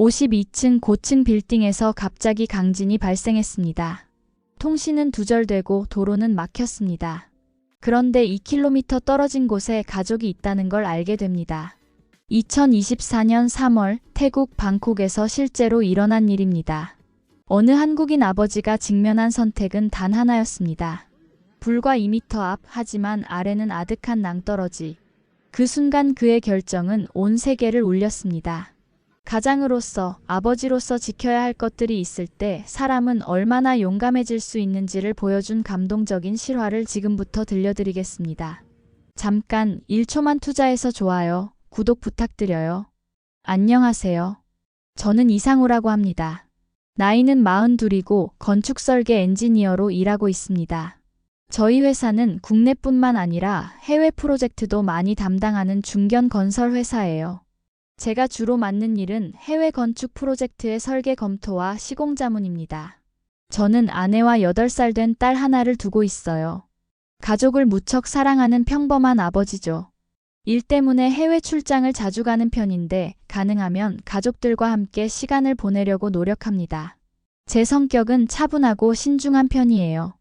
52층 고층 빌딩에서 갑자기 강진이 발생했습니다. 통신은 두절되고 도로는 막혔습니다. 그런데 2km 떨어진 곳에 가족이 있다는 걸 알게 됩니다. 2024년 3월 태국 방콕에서 실제로 일어난 일입니다. 어느 한국인 아버지가 직면한 선택은 단 하나였습니다. 불과 2m 앞, 하지만 아래는 아득한 낭떠러지. 그 순간 그의 결정은 온 세계를 울렸습니다. 가장으로서, 아버지로서 지켜야 할 것들이 있을 때 사람은 얼마나 용감해질 수 있는지를 보여준 감동적인 실화를 지금부터 들려드리겠습니다. 잠깐 1초만 투자해서 좋아요, 구독 부탁드려요. 안녕하세요. 저는 이상우라고 합니다. 나이는 42이고 건축설계 엔지니어로 일하고 있습니다. 저희 회사는 국내뿐만 아니라 해외 프로젝트도 많이 담당하는 중견 건설 회사예요. 제가 주로 맡는 일은 해외 건축 프로젝트의 설계 검토와 시공 자문입니다. 저는 아내와 8살 된 딸 하나를 두고 있어요. 가족을 무척 사랑하는 평범한 아버지죠. 일 때문에 해외 출장을 자주 가는 편인데 가능하면 가족들과 함께 시간을 보내려고 노력합니다. 제 성격은 차분하고 신중한 편이에요.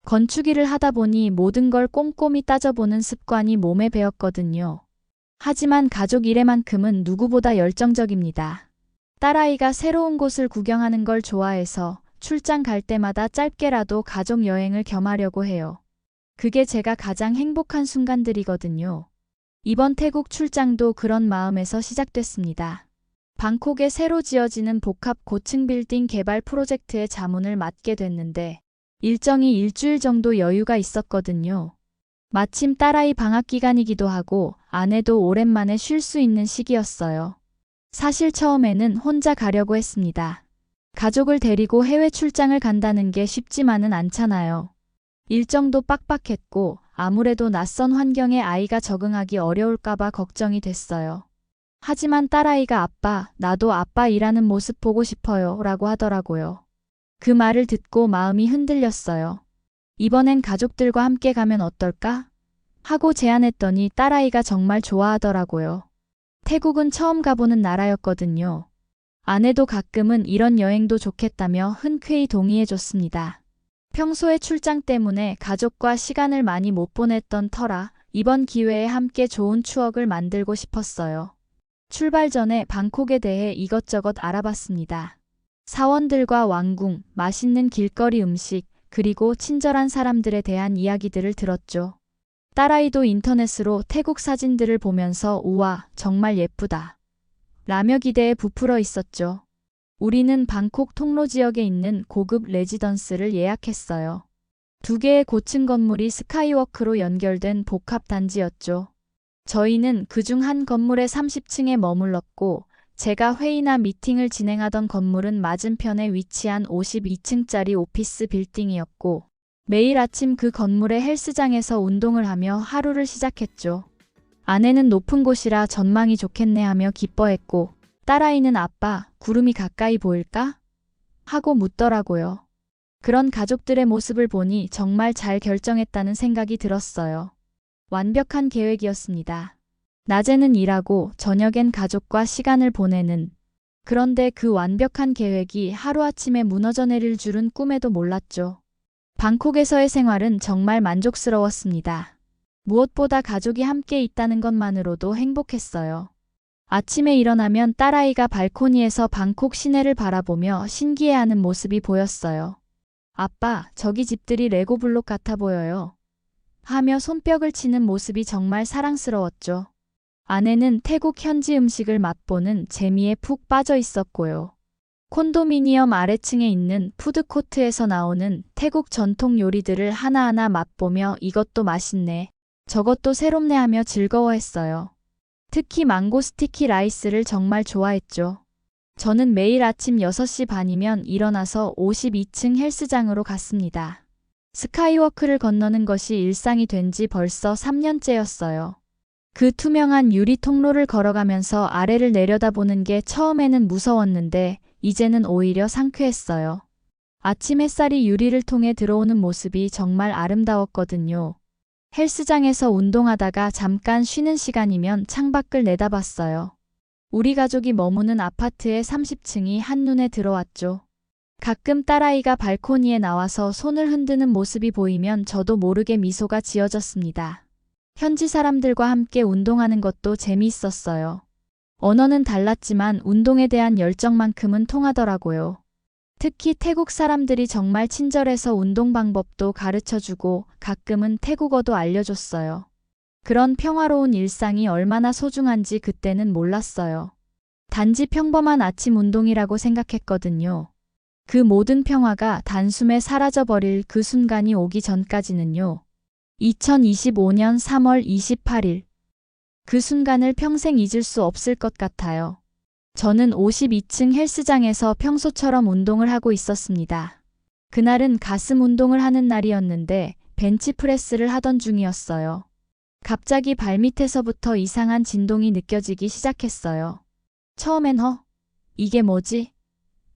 건축 일을 하다 보니 모든 걸 꼼꼼히 따져보는 습관이 몸에 배었거든요. 하지만 가족 일에만큼은 누구보다 열정적입니다. 딸아이가 새로운 곳을 구경하는 걸 좋아해서 출장 갈 때마다 짧게라도 가족 여행을 겸하려고 해요. 그게 제가 가장 행복한 순간들이거든요. 이번 태국 출장도 그런 마음에서 시작됐습니다. 방콕에 새로 지어지는 복합 고층 빌딩 개발 프로젝트의 자문을 맡게 됐는데 일정이 일주일 정도 여유가 있었거든요. 마침 딸아이 방학 기간이기도 하고 아내도 오랜만에 쉴 수 있는 시기였어요. 사실 처음에는 혼자 가려고 했습니다. 가족을 데리고 해외 출장을 간다는 게 쉽지만은 않잖아요. 일정도 빡빡했고 아무래도 낯선 환경에 아이가 적응하기 어려울까봐 걱정이 됐어요. 하지만 딸아이가 아빠, 나도 아빠 일하는 모습 보고 싶어요 라고 하더라고요. 그 말을 듣고 마음이 흔들렸어요. 이번엔 가족들과 함께 가면 어떨까? 하고 제안했더니 딸아이가 정말 좋아하더라고요. 태국은 처음 가보는 나라였거든요. 아내도 가끔은 이런 여행도 좋겠다며 흔쾌히 동의해줬습니다. 평소에 출장 때문에 가족과 시간을 많이 못 보냈던 터라 이번 기회에 함께 좋은 추억을 만들고 싶었어요. 출발 전에 방콕에 대해 이것저것 알아봤습니다. 사원들과 왕궁, 맛있는 길거리 음식, 그리고 친절한 사람들에 대한 이야기들을 들었죠. 딸아이도 인터넷으로 태국 사진들을 보면서 우와, 정말 예쁘다 라며 기대에 부풀어 있었죠. 우리는 방콕 통로 지역에 있는 고급 레지던스를 예약했어요. 2개의 고층 건물이 스카이워크로 연결된 복합 단지였죠. 저희는 그중 한 건물의 30층에 머물렀고 제가 회의나 미팅을 진행하던 건물은 맞은편에 위치한 52층짜리 오피스 빌딩이었고 매일 아침 그 건물의 헬스장에서 운동을 하며 하루를 시작했죠. 아내는 높은 곳이라 전망이 좋겠네 하며 기뻐했고 딸아이는 아빠, 구름이 가까이 보일까? 하고 묻더라고요. 그런 가족들의 모습을 보니 정말 잘 결정했다는 생각이 들었어요. 완벽한 계획이었습니다. 낮에는 일하고 저녁엔 가족과 시간을 보내는. 그런데 그 완벽한 계획이 하루아침에 무너져 내릴 줄은 꿈에도 몰랐죠. 방콕에서의 생활은 정말 만족스러웠습니다. 무엇보다 가족이 함께 있다는 것만으로도 행복했어요. 아침에 일어나면 딸아이가 발코니에서 방콕 시내를 바라보며 신기해하는 모습이 보였어요. 아빠, 저기 집들이 레고 블록 같아 보여요. 하며 손뼉을 치는 모습이 정말 사랑스러웠죠. 아내는 태국 현지 음식을 맛보는 재미에 푹 빠져 있었고요. 콘도미니엄 아래층에 있는 푸드코트에서 나오는 태국 전통 요리들을 하나하나 맛보며 이것도 맛있네, 저것도 새롭네 하며 즐거워했어요. 특히 망고 스티키 라이스를 정말 좋아했죠. 저는 매일 아침 6시 반이면 일어나서 52층 헬스장으로 갔습니다. 스카이워크를 건너는 것이 일상이 된 지 벌써 3년째였어요. 그 투명한 유리 통로를 걸어가면서 아래를 내려다보는 게 처음에는 무서웠는데 이제는 오히려 상쾌했어요. 아침 햇살이 유리를 통해 들어오는 모습이 정말 아름다웠거든요. 헬스장에서 운동하다가 잠깐 쉬는 시간이면 창밖을 내다봤어요. 우리 가족이 머무는 아파트의 30층이 한눈에 들어왔죠. 가끔 딸아이가 발코니에 나와서 손을 흔드는 모습이 보이면 저도 모르게 미소가 지어졌습니다. 현지 사람들과 함께 운동하는 것도 재미있었어요. 언어는 달랐지만 운동에 대한 열정만큼은 통하더라고요. 특히 태국 사람들이 정말 친절해서 운동 방법도 가르쳐주고 가끔은 태국어도 알려줬어요. 그런 평화로운 일상이 얼마나 소중한지 그때는 몰랐어요. 단지 평범한 아침 운동이라고 생각했거든요. 그 모든 평화가 단숨에 사라져버릴 그 순간이 오기 전까지는요. 2025년 3월 28일. 그 순간을 평생 잊을 수 없을 것 같아요. 저는 52층 헬스장에서 평소처럼 운동을 하고 있었습니다. 그날은 가슴 운동을 하는 날이었는데 벤치프레스를 하던 중이었어요. 갑자기 발밑에서부터 이상한 진동이 느껴지기 시작했어요. 처음엔 이게 뭐지?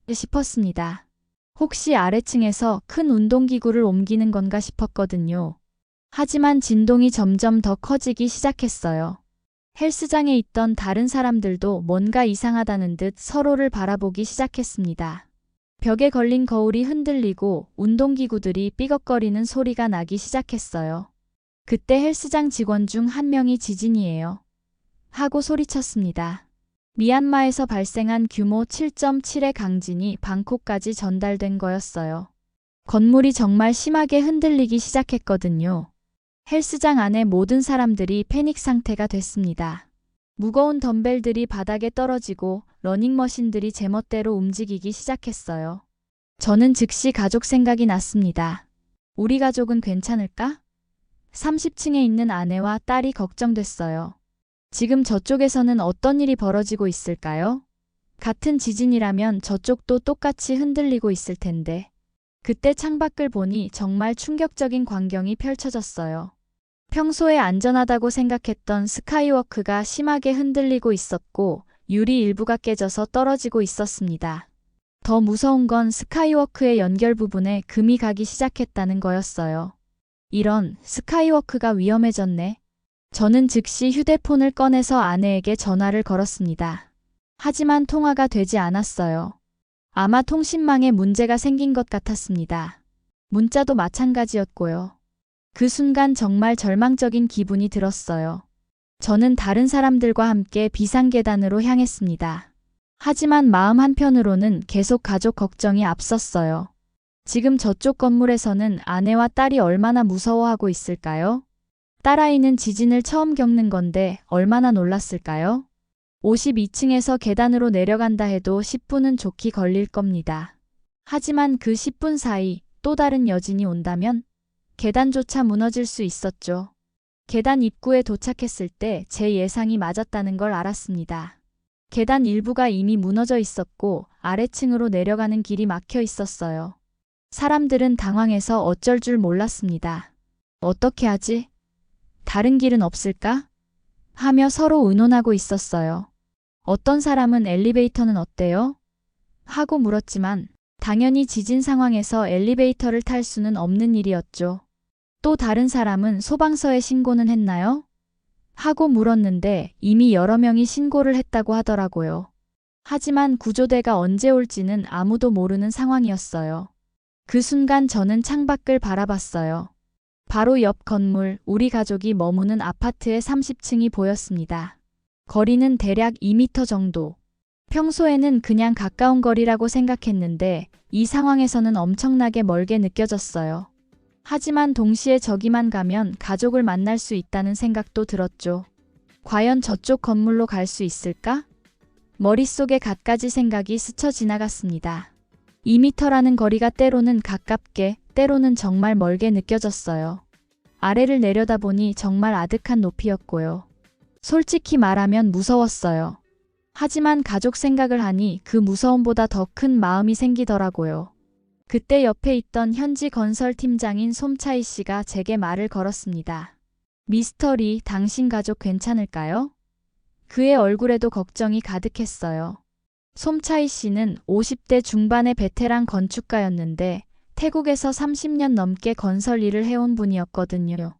싶었습니다. 혹시 아래층에서 큰 운동기구를 옮기는 건가 싶었거든요. 하지만 진동이 점점 더 커지기 시작했어요. 헬스장에 있던 다른 사람들도 뭔가 이상하다는 듯 서로를 바라보기 시작했습니다. 벽에 걸린 거울이 흔들리고 운동기구들이 삐걱거리는 소리가 나기 시작했어요. 그때 헬스장 직원 중 한 명이 지진이에요. 하고 소리쳤습니다. 미얀마에서 발생한 규모 7.7의 강진이 방콕까지 전달된 거였어요. 건물이 정말 심하게 흔들리기 시작했거든요. 헬스장 안의 모든 사람들이 패닉 상태가 됐습니다. 무거운 덤벨들이 바닥에 떨어지고 러닝머신들이 제멋대로 움직이기 시작했어요. 저는 즉시 가족 생각이 났습니다. 우리 가족은 괜찮을까? 30층에 있는 아내와 딸이 걱정됐어요. 지금 저쪽에서는 어떤 일이 벌어지고 있을까요? 같은 지진이라면 저쪽도 똑같이 흔들리고 있을 텐데. 그때 창밖을 보니 정말 충격적인 광경이 펼쳐졌어요. 평소에 안전하다고 생각했던 스카이워크가 심하게 흔들리고 있었고 유리 일부가 깨져서 떨어지고 있었습니다. 더 무서운 건 스카이워크의 연결 부분에 금이 가기 시작했다는 거였어요. 이런, 스카이워크가 위험해졌네. 저는 즉시 휴대폰을 꺼내서 아내에게 전화를 걸었습니다. 하지만 통화가 되지 않았어요. 아마 통신망에 문제가 생긴 것 같았습니다. 문자도 마찬가지였고요. 그 순간 정말 절망적인 기분이 들었어요. 저는 다른 사람들과 함께 비상계단으로 향했습니다. 하지만 마음 한편으로는 계속 가족 걱정이 앞섰어요. 지금 저쪽 건물에서는 아내와 딸이 얼마나 무서워하고 있을까요? 딸아이는 지진을 처음 겪는 건데 얼마나 놀랐을까요? 52층에서 계단으로 내려간다 해도 10분은 좋게 걸릴 겁니다. 하지만 그 10분 사이 또 다른 여진이 온다면 계단조차 무너질 수 있었죠. 계단 입구에 도착했을 때 제 예상이 맞았다는 걸 알았습니다. 계단 일부가 이미 무너져 있었고 아래층으로 내려가는 길이 막혀 있었어요. 사람들은 당황해서 어쩔 줄 몰랐습니다. 어떻게 하지? 다른 길은 없을까? 하며 서로 의논하고 있었어요. 어떤 사람은 엘리베이터는 어때요? 하고 물었지만 당연히 지진 상황에서 엘리베이터를 탈 수는 없는 일이었죠. 또 다른 사람은 소방서에 신고는 했나요? 하고 물었는데 이미 여러 명이 신고를 했다고 하더라고요. 하지만 구조대가 언제 올지는 아무도 모르는 상황이었어요. 그 순간 저는 창밖을 바라봤어요. 바로 옆 건물, 우리 가족이 머무는 아파트의 30층이 보였습니다. 거리는 대략 2m 정도. 평소에는 그냥 가까운 거리라고 생각했는데 이 상황에서는 엄청나게 멀게 느껴졌어요. 하지만 동시에 저기만 가면 가족을 만날 수 있다는 생각도 들었죠. 과연 저쪽 건물로 갈 수 있을까? 머릿속에 갖가지 생각이 스쳐 지나갔습니다. 2m라는 거리가 때로는 가깝게, 때로는 정말 멀게 느껴졌어요. 아래를 내려다보니 정말 아득한 높이였고요. 솔직히 말하면 무서웠어요. 하지만 가족 생각을 하니 그 무서움보다 더 큰 마음이 생기더라고요. 그때 옆에 있던 현지 건설 팀장인 솜차이 씨가 제게 말을 걸었습니다. 미스터 리, 당신 가족 괜찮을까요? 그의 얼굴에도 걱정이 가득했어요. 솜차이 씨는 50대 중반의 베테랑 건축가였는데 태국에서 30년 넘게 건설 일을 해온 분이었거든요.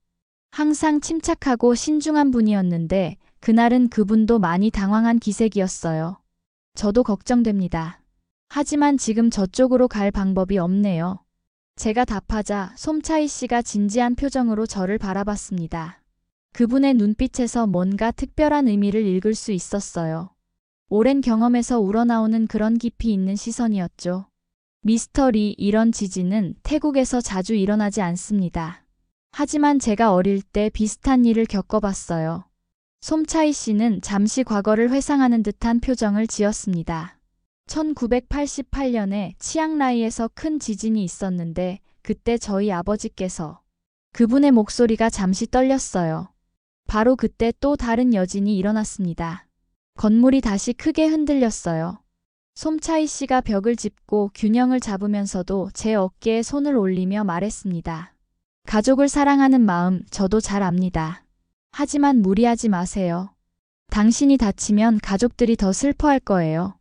항상 침착하고 신중한 분이었는데 그날은 그분도 많이 당황한 기색이었어요. 저도 걱정됩니다. 하지만 지금 저쪽으로 갈 방법이 없네요. 제가 답하자 솜차이 씨가 진지한 표정으로 저를 바라봤습니다. 그분의 눈빛에서 뭔가 특별한 의미를 읽을 수 있었어요. 오랜 경험에서 우러나오는 그런 깊이 있는 시선이었죠. 미스터 리, 이런 지진은 태국에서 자주 일어나지 않습니다. 하지만 제가 어릴 때 비슷한 일을 겪어봤어요. 솜차이 씨는 잠시 과거를 회상하는 듯한 표정을 지었습니다. 1988년에 치앙라이에서 큰 지진이 있었는데 그때 저희 아버지께서 그분의 목소리가 잠시 떨렸어요. 바로 그때 또 다른 여진이 일어났습니다. 건물이 다시 크게 흔들렸어요. 솜차이 씨가 벽을 짚고 균형을 잡으면서도 제 어깨에 손을 올리며 말했습니다. 가족을 사랑하는 마음 저도 잘 압니다. 하지만 무리하지 마세요. 당신이 다치면 가족들이 더 슬퍼할 거예요.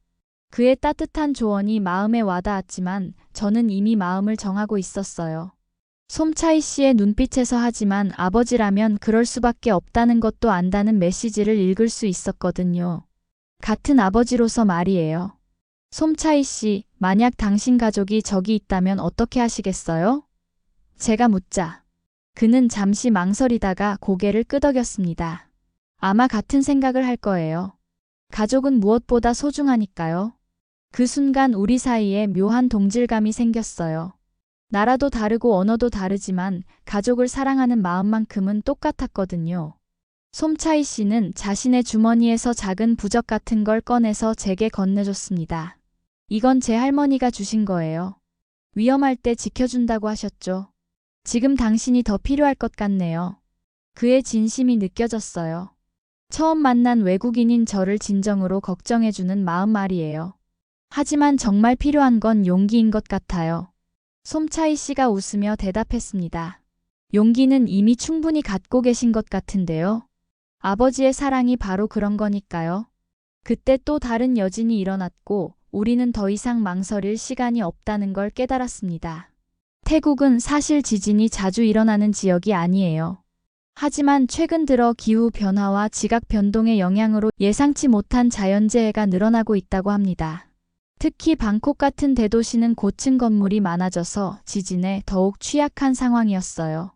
그의 따뜻한 조언이 마음에 와닿았지만 저는 이미 마음을 정하고 있었어요. 솜차이 씨의 눈빛에서 하지만 아버지라면 그럴 수밖에 없다는 것도 안다는 메시지를 읽을 수 있었거든요. 같은 아버지로서 말이에요. 솜차이 씨, 만약 당신 가족이 저기 있다면 어떻게 하시겠어요? 제가 묻자. 그는 잠시 망설이다가 고개를 끄덕였습니다. 아마 같은 생각을 할 거예요. 가족은 무엇보다 소중하니까요. 그 순간 우리 사이에 묘한 동질감이 생겼어요. 나라도 다르고 언어도 다르지만 가족을 사랑하는 마음만큼은 똑같았거든요. 솜차이 씨는 자신의 주머니에서 작은 부적 같은 걸 꺼내서 제게 건네줬습니다. 이건 제 할머니가 주신 거예요. 위험할 때 지켜준다고 하셨죠. 지금 당신이 더 필요할 것 같네요. 그의 진심이 느껴졌어요. 처음 만난 외국인인 저를 진정으로 걱정해주는 마음 말이에요. 하지만 정말 필요한 건 용기인 것 같아요. 솜차이 씨가 웃으며 대답했습니다. 용기는 이미 충분히 갖고 계신 것 같은데요. 아버지의 사랑이 바로 그런 거니까요. 그때 또 다른 여진이 일어났고 우리는 더 이상 망설일 시간이 없다는 걸 깨달았습니다. 태국은 사실 지진이 자주 일어나는 지역이 아니에요. 하지만 최근 들어 기후 변화와 지각 변동의 영향으로 예상치 못한 자연재해가 늘어나고 있다고 합니다. 특히 방콕 같은 대도시는 고층 건물이 많아져서 지진에 더욱 취약한 상황이었어요.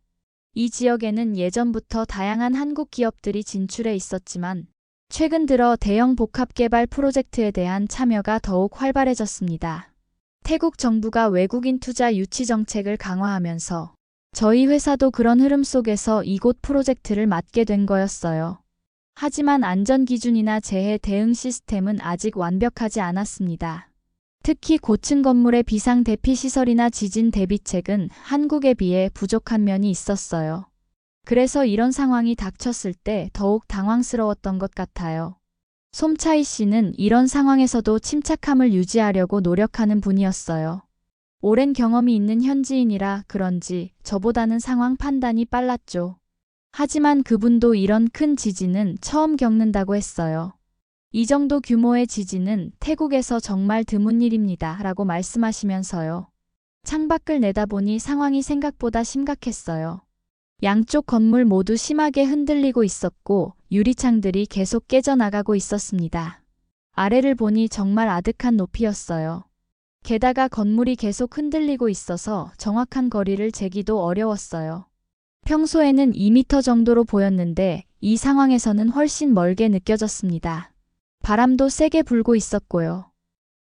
이 지역에는 예전부터 다양한 한국 기업들이 진출해 있었지만 최근 들어 대형 복합 개발 프로젝트에 대한 참여가 더욱 활발해졌습니다. 태국 정부가 외국인 투자 유치 정책을 강화하면서 저희 회사도 그런 흐름 속에서 이곳 프로젝트를 맡게 된 거였어요. 하지만 안전 기준이나 재해 대응 시스템은 아직 완벽하지 않았습니다. 특히 고층 건물의 비상 대피 시설이나 지진 대비책은 한국에 비해 부족한 면이 있었어요. 그래서 이런 상황이 닥쳤을 때 더욱 당황스러웠던 것 같아요. 솜차이 씨는 이런 상황에서도 침착함을 유지하려고 노력하는 분이었어요. 오랜 경험이 있는 현지인이라 그런지 저보다는 상황 판단이 빨랐죠. 하지만 그분도 이런 큰 지진은 처음 겪는다고 했어요. 이 정도 규모의 지진은 태국에서 정말 드문 일입니다. 라고 말씀하시면서요. 창밖을 내다보니 상황이 생각보다 심각했어요. 양쪽 건물 모두 심하게 흔들리고 있었고 유리창들이 계속 깨져나가고 있었습니다. 아래를 보니 정말 아득한 높이였어요. 게다가 건물이 계속 흔들리고 있어서 정확한 거리를 재기도 어려웠어요. 평소에는 2m 정도로 보였는데 이 상황에서는 훨씬 멀게 느껴졌습니다. 바람도 세게 불고 있었고요.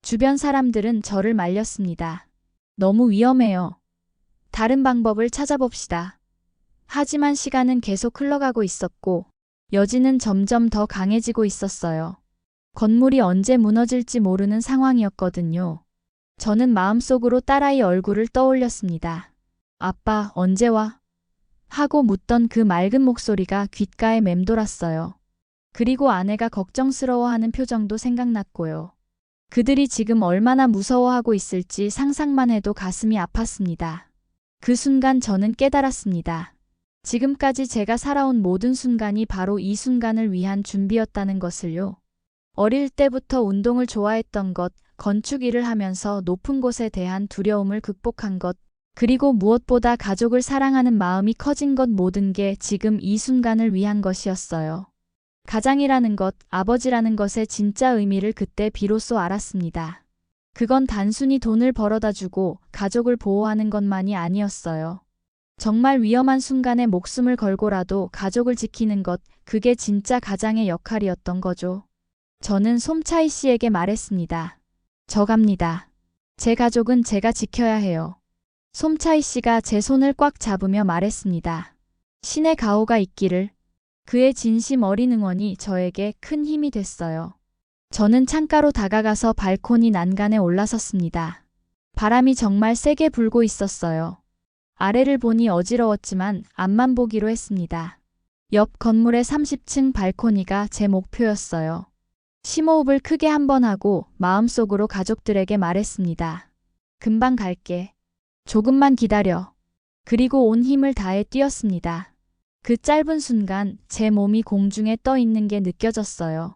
주변 사람들은 저를 말렸습니다. 너무 위험해요. 다른 방법을 찾아봅시다. 하지만 시간은 계속 흘러가고 있었고 여진은 점점 더 강해지고 있었어요. 건물이 언제 무너질지 모르는 상황이었거든요. 저는 마음속으로 딸아이 얼굴을 떠올렸습니다. 아빠, 언제 와? 하고 묻던 그 맑은 목소리가 귓가에 맴돌았어요. 그리고 아내가 걱정스러워하는 표정도 생각났고요. 그들이 지금 얼마나 무서워하고 있을지 상상만 해도 가슴이 아팠습니다. 그 순간 저는 깨달았습니다. 지금까지 제가 살아온 모든 순간이 바로 이 순간을 위한 준비였다는 것을요. 어릴 때부터 운동을 좋아했던 것, 건축 일을 하면서 높은 곳에 대한 두려움을 극복한 것, 그리고 무엇보다 가족을 사랑하는 마음이 커진 것 모든 게 지금 이 순간을 위한 것이었어요. 가장이라는 것, 아버지라는 것의 진짜 의미를 그때 비로소 알았습니다. 그건 단순히 돈을 벌어다 주고 가족을 보호하는 것만이 아니었어요. 정말 위험한 순간에 목숨을 걸고라도 가족을 지키는 것, 그게 진짜 가장의 역할이었던 거죠. 저는 솜차이 씨에게 말했습니다. 저 갑니다. 제 가족은 제가 지켜야 해요. 솜차이 씨가 제 손을 꽉 잡으며 말했습니다. 신의 가호가 있기를. 그의 진심 어린 응원이 저에게 큰 힘이 됐어요. 저는 창가로 다가가서 발코니 난간에 올라섰습니다. 바람이 정말 세게 불고 있었어요. 아래를 보니 어지러웠지만 앞만 보기로 했습니다. 옆 건물의 30층 발코니가 제 목표였어요. 심호흡을 크게 한번 하고 마음속으로 가족들에게 말했습니다. 금방 갈게. 조금만 기다려. 그리고 온 힘을 다해 뛰었습니다. 그 짧은 순간 제 몸이 공중에 떠 있는 게 느껴졌어요.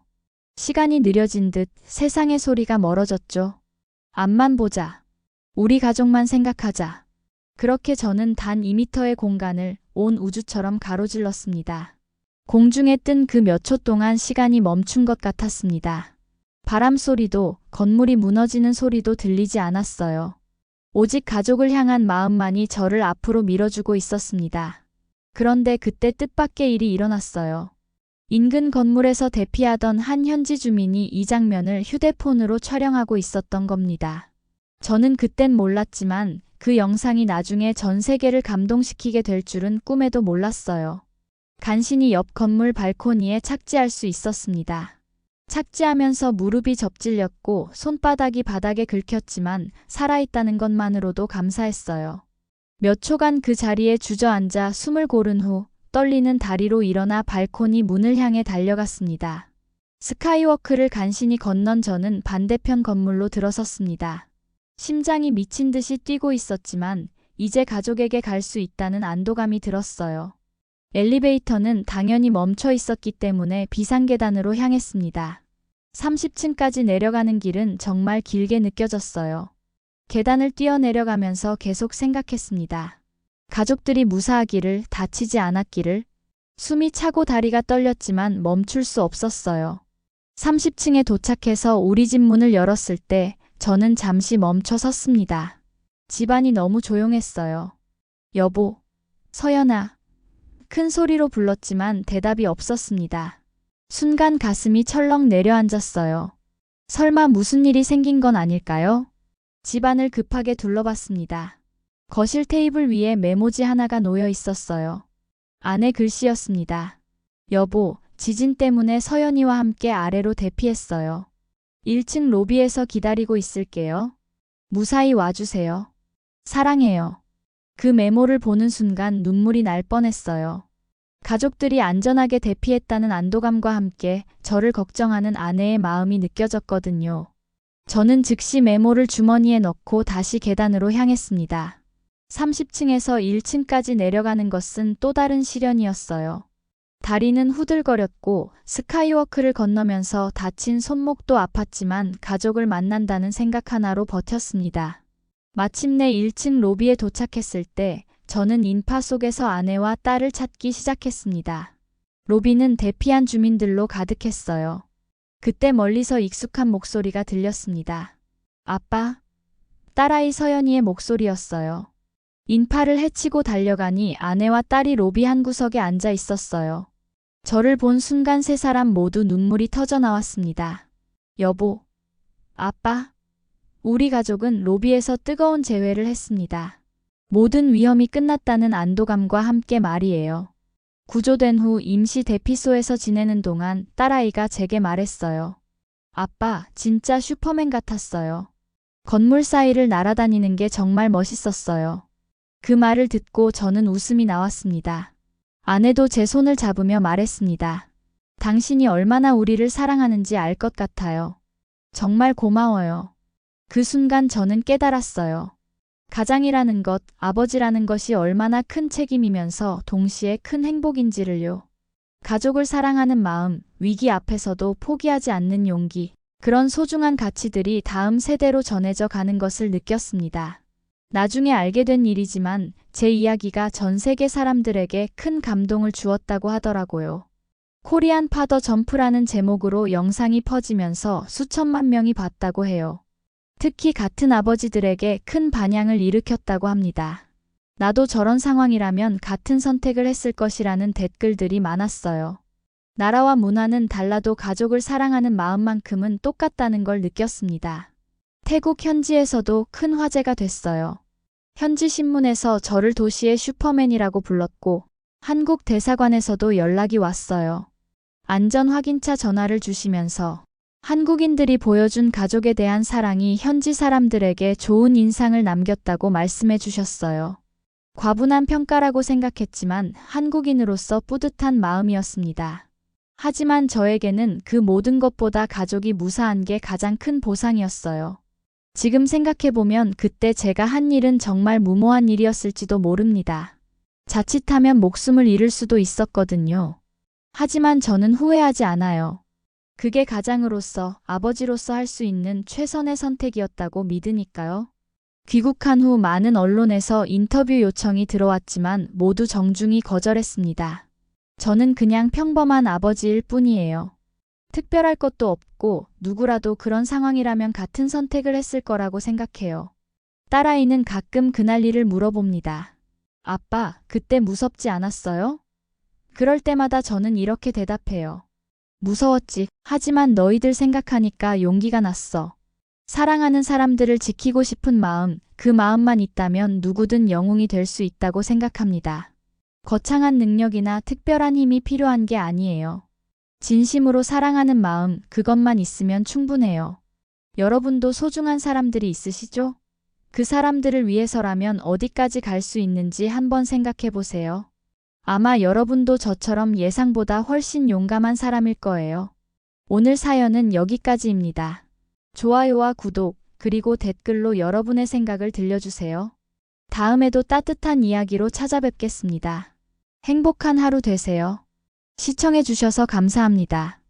시간이 느려진 듯 세상의 소리가 멀어졌죠. 앞만 보자. 우리 가족만 생각하자. 그렇게 저는 단 2미터의 공간을 온 우주처럼 가로질렀습니다. 공중에 뜬 그 몇 초 동안 시간이 멈춘 것 같았습니다. 바람 소리도 건물이 무너지는 소리도 들리지 않았어요. 오직 가족을 향한 마음만이 저를 앞으로 밀어주고 있었습니다. 그런데 그때 뜻밖의 일이 일어났어요. 인근 건물에서 대피하던 한 현지 주민이 이 장면을 휴대폰으로 촬영하고 있었던 겁니다. 저는 그땐 몰랐지만 그 영상이 나중에 전 세계를 감동시키게 될 줄은 꿈에도 몰랐어요. 간신히 옆 건물 발코니에 착지할 수 있었습니다. 착지하면서 무릎이 접질렸고 손바닥이 바닥에 긁혔지만 살아있다는 것만으로도 감사했어요. 몇 초간 그 자리에 주저앉아 숨을 고른 후 떨리는 다리로 일어나 발코니 문을 향해 달려갔습니다. 스카이워크를 간신히 건넌 저는 반대편 건물로 들어섰습니다. 심장이 미친 듯이 뛰고 있었지만 이제 가족에게 갈 수 있다는 안도감이 들었어요. 엘리베이터는 당연히 멈춰 있었기 때문에 비상계단으로 향했습니다. 30층까지 내려가는 길은 정말 길게 느껴졌어요. 계단을 뛰어내려가면서 계속 생각했습니다. 가족들이 무사하기를, 다치지 않았기를. 숨이 차고 다리가 떨렸지만 멈출 수 없었어요. 30층에 도착해서 우리 집 문을 열었을 때 저는 잠시 멈춰 섰습니다. 집안이 너무 조용했어요. 여보, 서연아. 큰 소리로 불렀지만 대답이 없었습니다. 순간 가슴이 철렁 내려앉았어요. 설마 무슨 일이 생긴 건 아닐까요? 집안을 급하게 둘러봤습니다. 거실 테이블 위에 메모지 하나가 놓여 있었어요. 안에 글씨였습니다. 여보, 지진 때문에 서연이와 함께 아래로 대피했어요. 1층 로비에서 기다리고 있을게요. 무사히 와주세요. 사랑해요. 그 메모를 보는 순간 눈물이 날 뻔했어요. 가족들이 안전하게 대피했다는 안도감과 함께 저를 걱정하는 아내의 마음이 느껴졌거든요. 저는 즉시 메모를 주머니에 넣고 다시 계단으로 향했습니다. 30층에서 1층까지 내려가는 것은 또 다른 시련이었어요. 다리는 후들거렸고 스카이워크를 건너면서 다친 손목도 아팠지만 가족을 만난다는 생각 하나로 버텼습니다. 마침내 1층 로비에 도착했을 때 저는 인파 속에서 아내와 딸을 찾기 시작했습니다. 로비는 대피한 주민들로 가득했어요. 그때 멀리서 익숙한 목소리가 들렸습니다. 아빠? 딸아이 서연이의 목소리였어요. 인파를 헤치고 달려가니 아내와 딸이 로비 한 구석에 앉아 있었어요. 저를 본 순간 세 사람 모두 눈물이 터져 나왔습니다. 여보, 아빠, 우리 가족은 로비에서 뜨거운 재회를 했습니다. 모든 위험이 끝났다는 안도감과 함께 말이에요. 구조된 후 임시 대피소에서 지내는 동안 딸아이가 제게 말했어요. 아빠, 진짜 슈퍼맨 같았어요. 건물 사이를 날아다니는 게 정말 멋있었어요. 그 말을 듣고 저는 웃음이 나왔습니다. 아내도 제 손을 잡으며 말했습니다. 당신이 얼마나 우리를 사랑하는지 알 것 같아요. 정말 고마워요. 그 순간 저는 깨달았어요. 가장이라는 것, 아버지라는 것이 얼마나 큰 책임이면서 동시에 큰 행복인지를요. 가족을 사랑하는 마음, 위기 앞에서도 포기하지 않는 용기, 그런 소중한 가치들이 다음 세대로 전해져 가는 것을 느꼈습니다. 나중에 알게 된 일이지만 제 이야기가 전 세계 사람들에게 큰 감동을 주었다고 하더라고요. 코리안 파더 점프라는 제목으로 영상이 퍼지면서 수천만 명이 봤다고 해요. 특히 같은 아버지들에게 큰 반향을 일으켰다고 합니다. 나도 저런 상황이라면 같은 선택을 했을 것이라는 댓글들이 많았어요. 나라와 문화는 달라도 가족을 사랑하는 마음만큼은 똑같다는 걸 느꼈습니다. 태국 현지에서도 큰 화제가 됐어요. 현지 신문에서 저를 도시의 슈퍼맨이라고 불렀고 한국 대사관에서도 연락이 왔어요. 안전 확인차 전화를 주시면서 한국인들이 보여준 가족에 대한 사랑이 현지 사람들에게 좋은 인상을 남겼다고 말씀해 주셨어요. 과분한 평가라고 생각했지만 한국인으로서 뿌듯한 마음이었습니다. 하지만 저에게는 그 모든 것보다 가족이 무사한 게 가장 큰 보상이었어요. 지금 생각해보면 그때 제가 한 일은 정말 무모한 일이었을지도 모릅니다. 자칫하면 목숨을 잃을 수도 있었거든요. 하지만 저는 후회하지 않아요. 그게 가장으로서, 아버지로서 할 수 있는 최선의 선택이었다고 믿으니까요. 귀국한 후 많은 언론에서 인터뷰 요청이 들어왔지만 모두 정중히 거절했습니다. 저는 그냥 평범한 아버지일 뿐이에요. 특별할 것도 없고 누구라도 그런 상황이라면 같은 선택을 했을 거라고 생각해요. 딸아이는 가끔 그날 일을 물어봅니다. 아빠, 그때 무섭지 않았어요? 그럴 때마다 저는 이렇게 대답해요. 무서웠지. 하지만 너희들 생각하니까 용기가 났어. 사랑하는 사람들을 지키고 싶은 마음, 그 마음만 있다면 누구든 영웅이 될 수 있다고 생각합니다. 거창한 능력이나 특별한 힘이 필요한 게 아니에요. 진심으로 사랑하는 마음, 그것만 있으면 충분해요. 여러분도 소중한 사람들이 있으시죠? 그 사람들을 위해서라면 어디까지 갈 수 있는지 한번 생각해 보세요. 아마 여러분도 저처럼 예상보다 훨씬 용감한 사람일 거예요. 오늘 사연은 여기까지입니다. 좋아요와 구독, 그리고 댓글로 여러분의 생각을 들려주세요. 다음에도 따뜻한 이야기로 찾아뵙겠습니다. 행복한 하루 되세요. 시청해주셔서 감사합니다.